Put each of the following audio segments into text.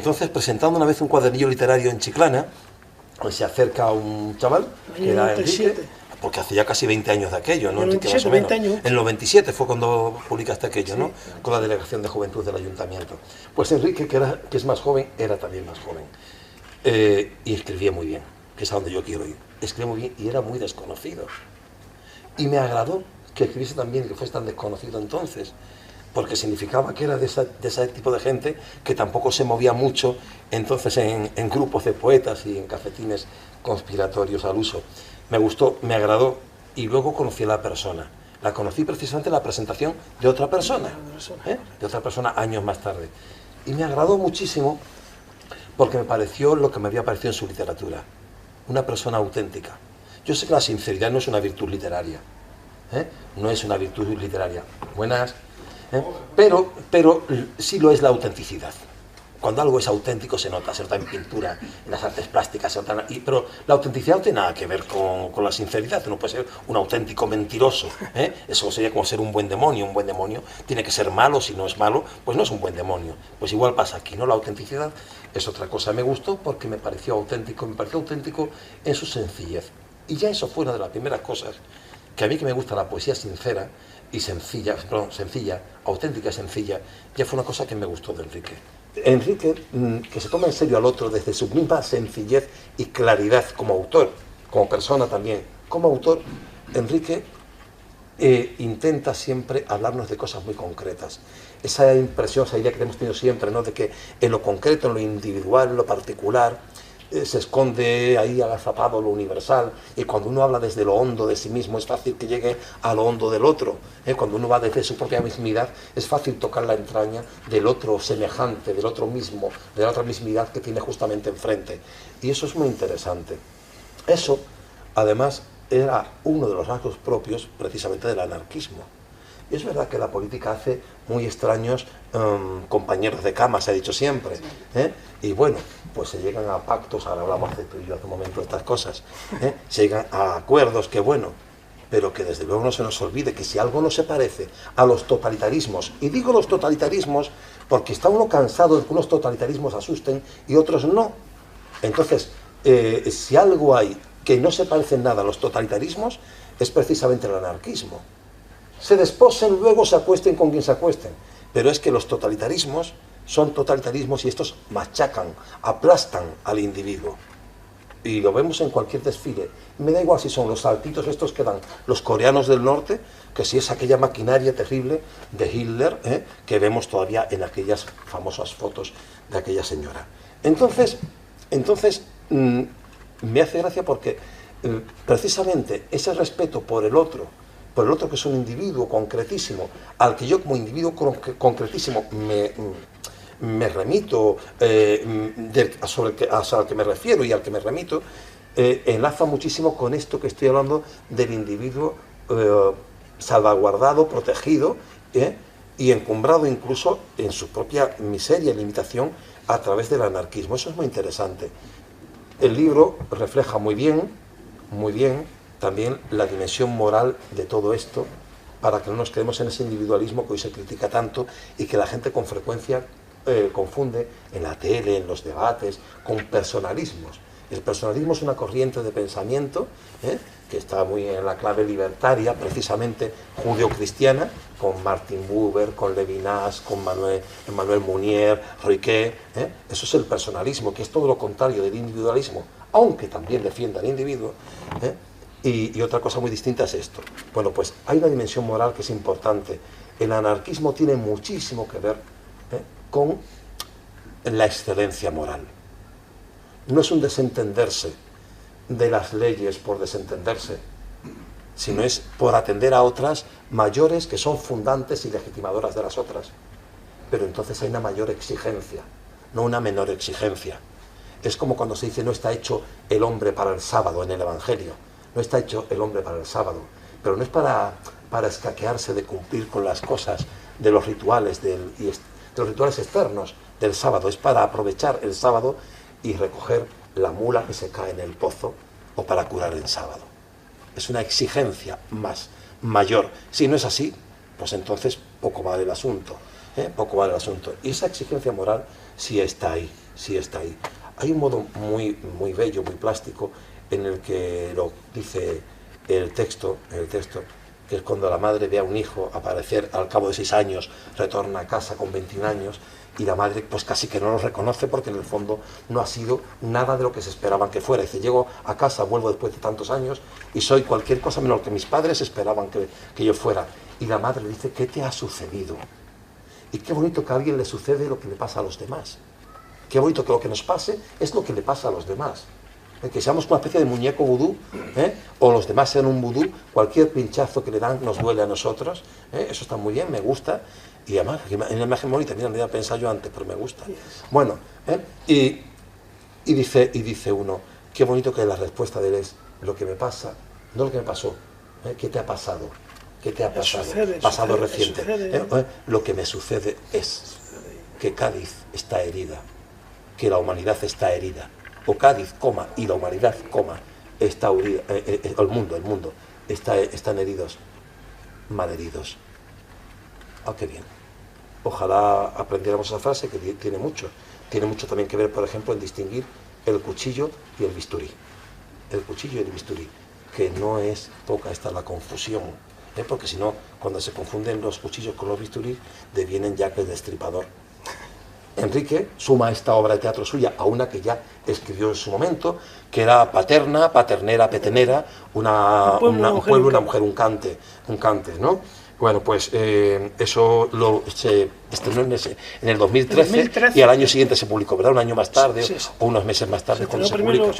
entonces, presentando una vez un cuadernillo literario en Chiclana, pues se acerca un chaval, que era Enrique, porque hace ya casi 20 años de aquello, ¿no? En el 97, 20 años. En el 97 fue cuando publicaste aquello, Sí, ¿no? Con la Delegación de Juventud del Ayuntamiento. Pues Enrique, que es más joven, era también más joven. Y escribía muy bien, que es a donde yo quiero ir. Escribía muy bien y era muy desconocido. Y me agradó que escribiese tan bien y que fuese tan desconocido entonces, porque significaba que era de ese tipo de gente que tampoco se movía mucho entonces en grupos de poetas y en cafetines conspiratorios al uso. Me gustó, me agradó, y luego conocí a la persona. La conocí precisamente en la presentación de otra persona, de otra persona años más tarde. Y me agradó muchísimo porque me pareció lo que me había parecido en su literatura, una persona auténtica. Yo sé que la sinceridad no es una virtud literaria, no es una virtud literaria. Buenas. Pero sí lo es la autenticidad. Cuando algo es auténtico se nota en pintura, en las artes plásticas, pero la autenticidad no tiene nada que ver con la sinceridad. Uno puede ser un auténtico mentiroso, eso sería como ser un buen demonio. Un buen demonio tiene que ser malo, si no es malo, pues no es un buen demonio. Pues igual pasa aquí, ¿no? La autenticidad es otra cosa. Me gustó porque me pareció auténtico en su sencillez. Y ya eso fue una de las primeras cosas que a mí, que me gusta la poesía sincera y sencilla, auténtica y sencilla, ya fue una cosa que me gustó de Enrique. Enrique, que se toma en serio al otro desde su misma sencillez y claridad como autor, como persona también. Como autor, Enrique intenta siempre hablarnos de cosas muy concretas. Esa impresión, esa idea que hemos tenido siempre, ¿no?, de que en lo concreto, en lo individual, en lo particular, se esconde ahí agazapado lo universal, y cuando uno habla desde lo hondo de sí mismo es fácil que llegue a lo hondo del otro, cuando uno va desde su propia mismidad es fácil tocar la entraña del otro semejante, del otro mismo, de la otra mismidad que tiene justamente enfrente, y eso es muy interesante. Eso, además, era uno de los rasgos propios precisamente del anarquismo. Y es verdad que la política hace muy extraños compañeros de cama, se ha dicho siempre, y bueno, pues se llegan a pactos, ahora hablamos de tú y yo hace un momento de estas cosas, se llegan a acuerdos, que bueno, pero que desde luego no se nos olvide que si algo no se parece a los totalitarismos, y digo los totalitarismos porque está uno cansado de que unos totalitarismos asusten y otros no. Entonces, si algo hay que no se parece en nada a los totalitarismos, es precisamente el anarquismo. Se desposen, luego se acuesten con quien se acuesten, pero es que los totalitarismos son totalitarismos y estos machacan, aplastan al individuo. Y lo vemos en cualquier desfile. Me da igual si son los saltitos estos que dan los coreanos del norte, que si es aquella maquinaria terrible de Hitler, que vemos todavía en aquellas famosas fotos de aquella señora. Entonces me hace gracia porque precisamente ese respeto por el otro que es un individuo concretísimo, al que yo como individuo concretísimo me remito, al que me refiero y al que me remito, enlaza muchísimo con esto que estoy hablando del individuo salvaguardado, protegido, y encumbrado incluso en su propia miseria y limitación a través del anarquismo. Eso es muy interesante. El libro refleja muy bien, también la dimensión moral de todo esto, para que no nos quedemos en ese individualismo que hoy se critica tanto y que la gente con frecuencia confunde en la tele, en los debates, con personalismos. El personalismo es una corriente de pensamiento que está muy en la clave libertaria, precisamente judeocristiana, con Martin Buber, con Levinas, con Emmanuel Mounier, Riquet. Eso es el personalismo, que es todo lo contrario del individualismo, aunque también defienda al individuo. Y otra cosa muy distinta es esto. Bueno, pues hay una dimensión moral que es importante. El anarquismo tiene muchísimo que ver con la excelencia moral. No es un desentenderse de las leyes por desentenderse, sino es por atender a otras mayores que son fundantes y legitimadoras de las otras. Pero entonces hay una mayor exigencia, no una menor exigencia. Es como cuando se dice no está hecho el hombre para el sábado en el Evangelio. No está hecho el hombre para el sábado, pero no es para escaquearse de cumplir con las cosas de los rituales de los rituales externos del sábado, es para aprovechar el sábado y recoger la mula que se cae en el pozo, o para curar el sábado. Es una exigencia mayor. Si no es así, pues entonces poco vale el asunto, poco vale el asunto. Y esa exigencia moral sí está ahí. sí está ahí. Hay un modo muy, muy bello, muy plástico, en el que lo dice el texto, que es cuando la madre ve a un hijo aparecer al cabo de 6 años, retorna a casa con 21 años, y la madre pues casi que no lo reconoce porque en el fondo no ha sido nada de lo que se esperaban que fuera. Dice, llego a casa, vuelvo después de tantos años y soy cualquier cosa menos lo que mis padres esperaban que yo fuera. Y la madre le dice, ¿qué te ha sucedido? Y qué bonito que a alguien le sucede lo que le pasa a los demás. Qué bonito que lo que nos pase es lo que le pasa a los demás. Que seamos una especie de muñeco vudú, o los demás sean un vudú, cualquier pinchazo que le dan nos duele a nosotros, eso está muy bien, me gusta, y además, en una imagen bonita, mira, no había pensado yo antes, pero me gusta. Bueno, y dice uno, qué bonito que la respuesta de él es, lo que me pasa, no lo que me pasó, ¿qué te ha pasado? ¿Qué te ha pasado? Pasado reciente. Lo que me sucede es que Cádiz está herida, que la humanidad está herida. O Cádiz, coma, y la humanidad, coma, está herida, el mundo, están heridos, malheridos. Ah, qué bien. Ojalá aprendiéramos esa frase que tiene mucho. Tiene mucho también que ver, por ejemplo, en distinguir el cuchillo y el bisturí. El cuchillo y el bisturí, que no es poca esta la confusión, porque si no, cuando se confunden los cuchillos con los bisturí, devienen Jack el Destripador. Enrique suma esta obra de teatro suya a una que ya escribió en su momento, que era Paterna, Paternera, Petenera, un pueblo, una mujer, un cante, ¿no? Bueno, pues eso se estrenó en el 2013 y al año siguiente se publicó, ¿verdad? Un año más tarde, sí. O unos meses más tarde cuando se publica.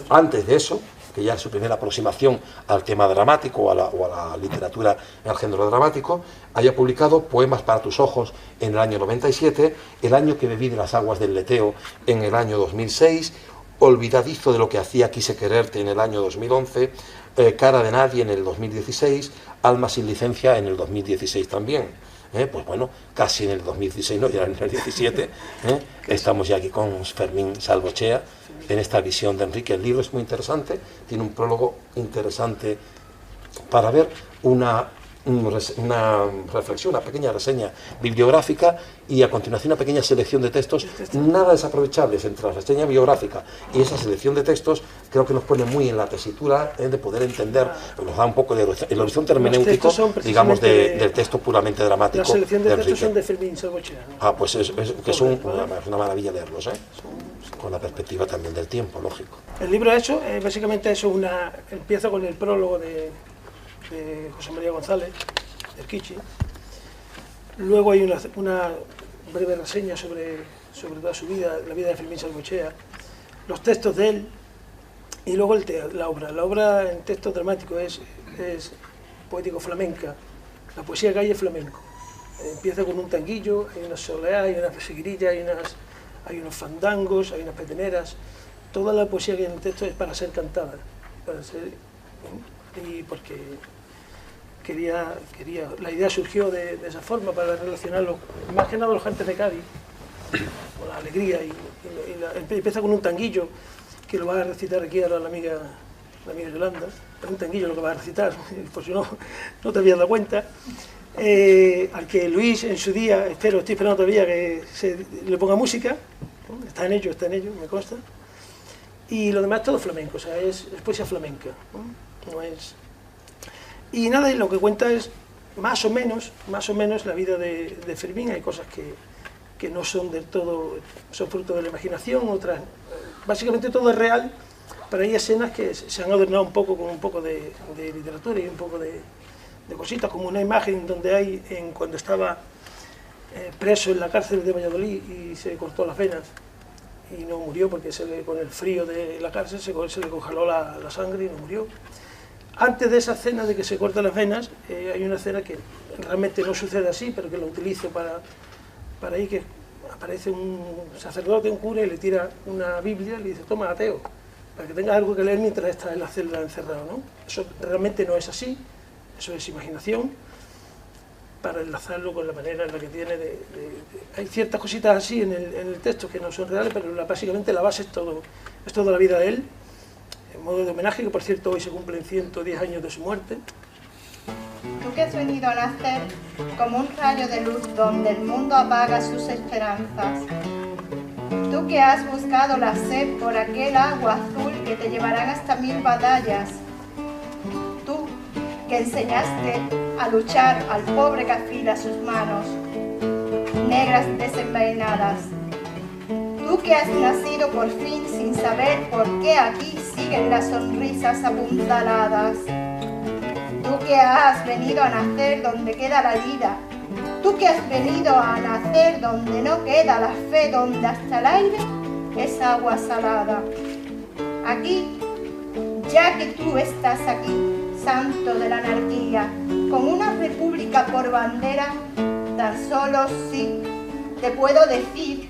Antes de eso, que ya es su primera aproximación al tema dramático o a la literatura en el género dramático, haya publicado Poemas para tus ojos en el año 97, El año que bebí de las aguas del Leteo en el año 2006, Olvidadizo de lo que hacía quise quererte en el año 2011, Cara de nadie en el 2016, Alma sin licencia en el 2016 también. Pues bueno, casi en el 2016, no, ya en el 17, estamos ya aquí con Fermín Salvochea en esta visión de Enrique. El libro es muy interesante, tiene un prólogo interesante para ver una reflexión, una pequeña reseña bibliográfica y a continuación una pequeña selección de textos nada desaprovechables entre la reseña biográfica y esa selección de textos. Creo que nos pone muy en la tesitura de poder entender, nos da un poco el horizonte hermenéutico, digamos, del texto puramente dramático. La selección de textos son de Fermín Salvochea, ¿no? Ah, pues es una maravilla leerlos, con la perspectiva también del tiempo, lógico. El libro hecho, básicamente eso, empieza con el prólogo de José María González, del Kichi. Luego hay una breve reseña sobre toda su vida, la vida de Fermín Salvochea, los textos de él, y luego la obra. La obra en texto dramático es poético flamenca, la poesía calle flamenco. Empieza con un tanguillo, hay una soleá, hay una seguirilla, hay unos fandangos, hay unas peteneras. Toda la poesía que hay en el texto es para ser cantada, y porque la idea surgió de esa forma, para relacionarlo, más que nada los gentes de Cádiz, con la alegría, empieza con un tanguillo, que lo va a recitar aquí ahora la amiga Yolanda, es un tanguillo lo que va a recitar, por si no te habías dado cuenta, al que Luis en su día, estoy esperando todavía que le ponga música, está en ello, me consta, y lo demás es todo flamenco, o sea, es poesía flamenca, no es... Y nada, lo que cuenta es más o menos la vida de Fermín. Hay cosas que no son del todo, son fruto de la imaginación, otras, básicamente todo es real, pero hay escenas que se han adornado un poco con un poco de literatura y un poco de cositas, como una imagen donde hay, cuando estaba preso en la cárcel de Valladolid y se cortó las venas y no murió porque con el frío de la cárcel se le congeló la sangre y no murió. Antes de esa escena de que se cortan las venas, hay una escena que realmente no sucede así, pero que lo utilizo para ahí, que aparece un sacerdote, un cura, y le tira una Biblia y le dice, toma, ateo, para que tengas algo que leer mientras estás en la celda encerrado, ¿no? Eso realmente no es así, eso es imaginación, para enlazarlo con la manera en la que tiene hay ciertas cositas así en el texto que no son reales, pero básicamente la base es toda la vida de él, en modo de homenaje, que por cierto hoy se cumplen 110 años de su muerte. Tú que has venido a nacer como un rayo de luz donde el mundo apaga sus esperanzas. Tú que has buscado la sed por aquel agua azul que te llevarán hasta 1000 batallas. Tú que enseñaste a luchar al pobre que afila sus manos, negras desenvainadas. Tú que has nacido por fin sin saber por qué aquí siguen las sonrisas apuntaladas. Tú que has venido a nacer donde queda la vida. Tú que has venido a nacer donde no queda la fe, donde hasta el aire es agua salada. Aquí, ya que tú estás aquí, santo de la anarquía, con una república por bandera, tan solo sí te puedo decir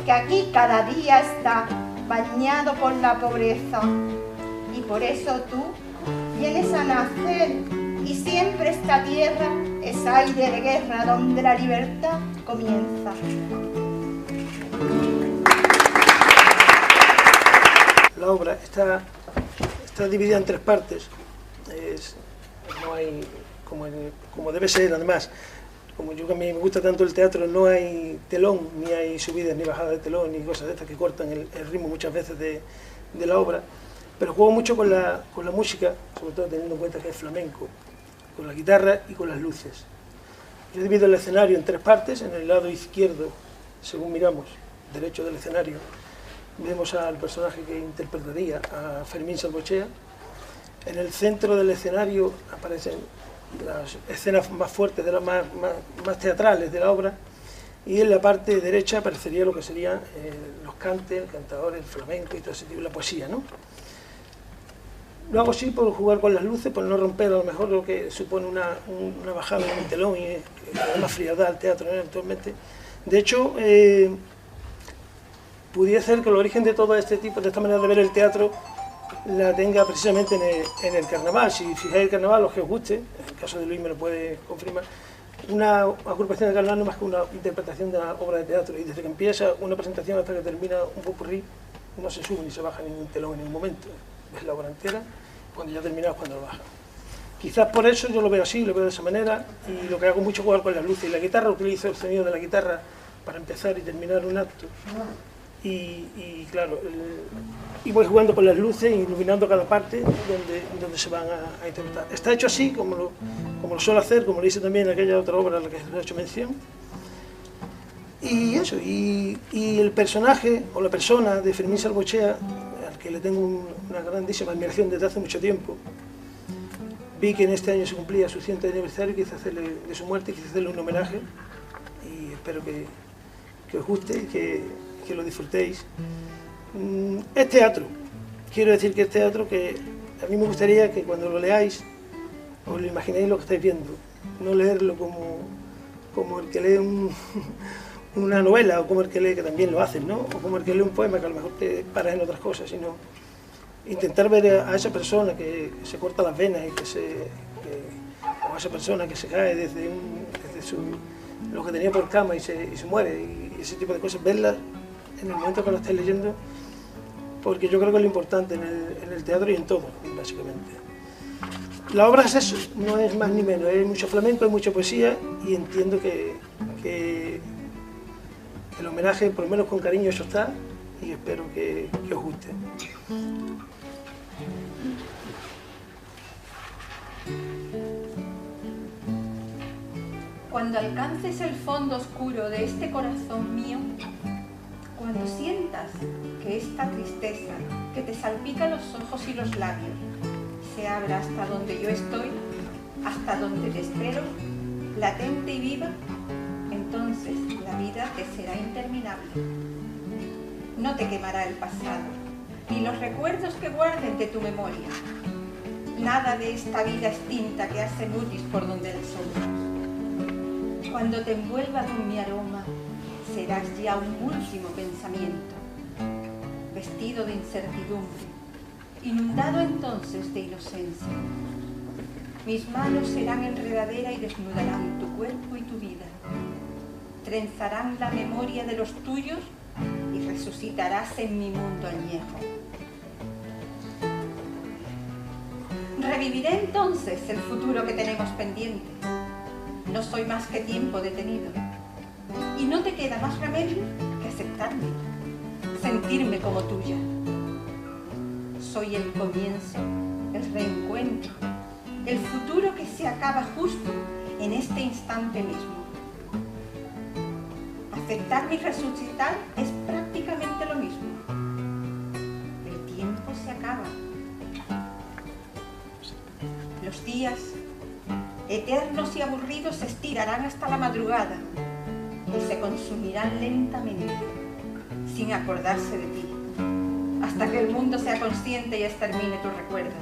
que aquí cada día está bañado por la pobreza. Y por eso tú vienes a nacer y siempre esta tierra es aire de guerra donde la libertad comienza. La obra está dividida en 3 partes. No hay, como debe ser, además, como yo que a mí me gusta tanto el teatro, no hay telón, ni hay subidas ni bajadas de telón, ni cosas de estas que cortan el ritmo muchas veces de la obra, pero juego mucho con la música, sobre todo teniendo en cuenta que es flamenco, con la guitarra y con las luces. Yo divido el escenario en 3 partes. En el lado izquierdo, según miramos, derecho del escenario, vemos al personaje que interpretaría a Fermín Salvochea. En el centro del escenario aparecen las escenas más fuertes, más teatrales de la obra, y en la parte derecha aparecería lo que serían los cantes, el cantador, el flamenco y todo ese tipo, la poesía, ¿no? Lo hago así por jugar con las luces, por no romper a lo mejor lo que supone una bajada en el telón y una frialdad al teatro, ¿no? Eventualmente. De hecho, pudiera ser que el origen de todo este tipo, de esta manera de ver el teatro, la tenga precisamente en el carnaval. Si fijáis el carnaval, los que os guste, en el caso de Luis me lo puede confirmar, una agrupación de carnaval no es más que una interpretación de la obra de teatro, y desde que empieza una presentación hasta que termina un popurrí, no se sube ni se baja ningún telón en ningún momento. Es la obra entera, cuando ya termina es cuando lo baja. Quizás por eso yo lo veo así, lo veo de esa manera, y lo que hago mucho es jugar con las luces. Y la guitarra, utilizo el sonido de la guitarra para empezar y terminar un acto. Y claro, y voy jugando con las luces, iluminando cada parte donde se van a interpretar. Está hecho así, como lo suelo hacer, como lo hice también en aquella otra obra a la que he hecho mención. Y eso, y el personaje, o la persona de Fermín Salvochea, que le tengo una grandísima admiración desde hace mucho tiempo. Vi que en este año se cumplía su 100º aniversario y quise hacerle, de su muerte, quise hacerle un homenaje, y espero que os guste y que lo disfrutéis. Es teatro, quiero decir que es teatro que a mí me gustaría que cuando lo leáis os lo imaginéis lo que estáis viendo, no leerlo como el que lee una novela, o como el que lee, que también lo hacen, ¿no? O como el que lee un poema, que a lo mejor te paras en otras cosas, sino intentar ver a esa persona que se corta las venas y o a esa persona que se cae desde lo que tenía por cama y se muere, y ese tipo de cosas, verlas en el momento que lo estáis leyendo, porque yo creo que es lo importante en el teatro y en todo, básicamente. La obra es eso, no es más ni menos, hay mucho flamenco, hay mucha poesía, y entiendo que el homenaje, por lo menos con cariño, eso está, y espero que os guste. Cuando alcances el fondo oscuro de este corazón mío, cuando sientas que esta tristeza que te salpica los ojos y los labios se abra hasta donde yo estoy, hasta donde te espero, latente y viva, entonces la vida te será interminable. No te quemará el pasado, ni los recuerdos que guarden de tu memoria. Nada de esta vida extinta que hace mutis por donde el sol. Cuando te envuelva con mi aroma, serás ya un último pensamiento, vestido de incertidumbre, inundado entonces de inocencia. Mis manos serán enredadera y desnudarán tu cuerpo y tu vida. Trenzarán la memoria de los tuyos y resucitarás en mi mundo añejo. Reviviré entonces el futuro que tenemos pendiente. No soy más que tiempo detenido. Y no te queda más remedio que aceptarme. sentirme como tuya. Soy el comienzo, el reencuentro, el futuro que se acaba justo en este instante mismo. Aceptarme y resucitar es prácticamente lo mismo. El tiempo se acaba. Los días, eternos y aburridos, se estirarán hasta la madrugada y se consumirán lentamente, sin acordarse de ti, hasta que el mundo sea consciente y extermine tu recuerdo.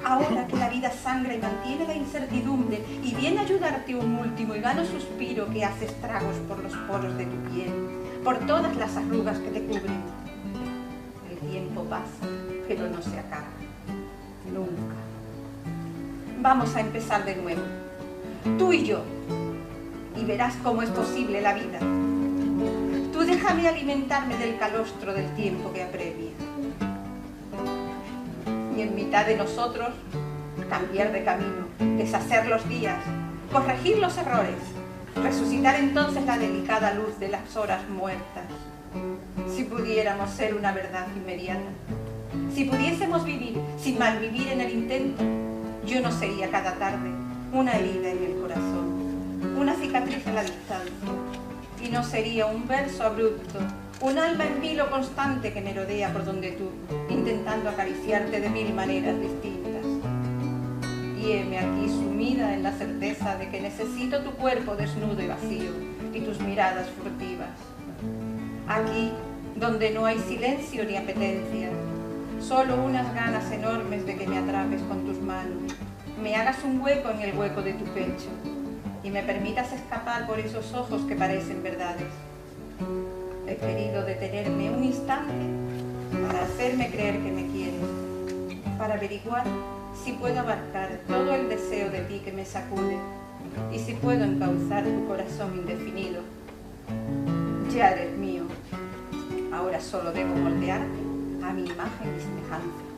Ahora que la vida sangra y mantiene la incertidumbre y viene a ayudarte un último y vano suspiro que hace estragos por los poros de tu piel, por todas las arrugas que te cubren. El tiempo pasa, pero no se acaba. Nunca. Vamos a empezar de nuevo, tú y yo, y verás cómo es posible la vida. Tú déjame alimentarme del calostro del tiempo que apremia. Y en mitad de nosotros, cambiar de camino, deshacer los días, corregir los errores, resucitar entonces la delicada luz de las horas muertas. Si pudiéramos ser una verdad inmediata, si pudiésemos vivir sin malvivir en el intento, yo no sería cada tarde una herida en el corazón, una cicatriz en la distancia, y no sería un verso abrupto, un alma en vilo constante que merodea por donde tú, intentando acariciarte de mil maneras distintas. Y heme aquí sumida en la certeza de que necesito tu cuerpo desnudo y vacío y tus miradas furtivas. Aquí, donde no hay silencio ni apetencia, solo unas ganas enormes de que me atrapes con tus manos, me hagas un hueco en el hueco de tu pecho y me permitas escapar por esos ojos que parecen verdades. He querido detenerme un instante para hacerme creer que me quieres, para averiguar si puedo abarcar todo el deseo de ti que me sacude y si puedo encauzar tu corazón indefinido. Ya eres mío, ahora solo debo moldearte a mi imagen y semejanza.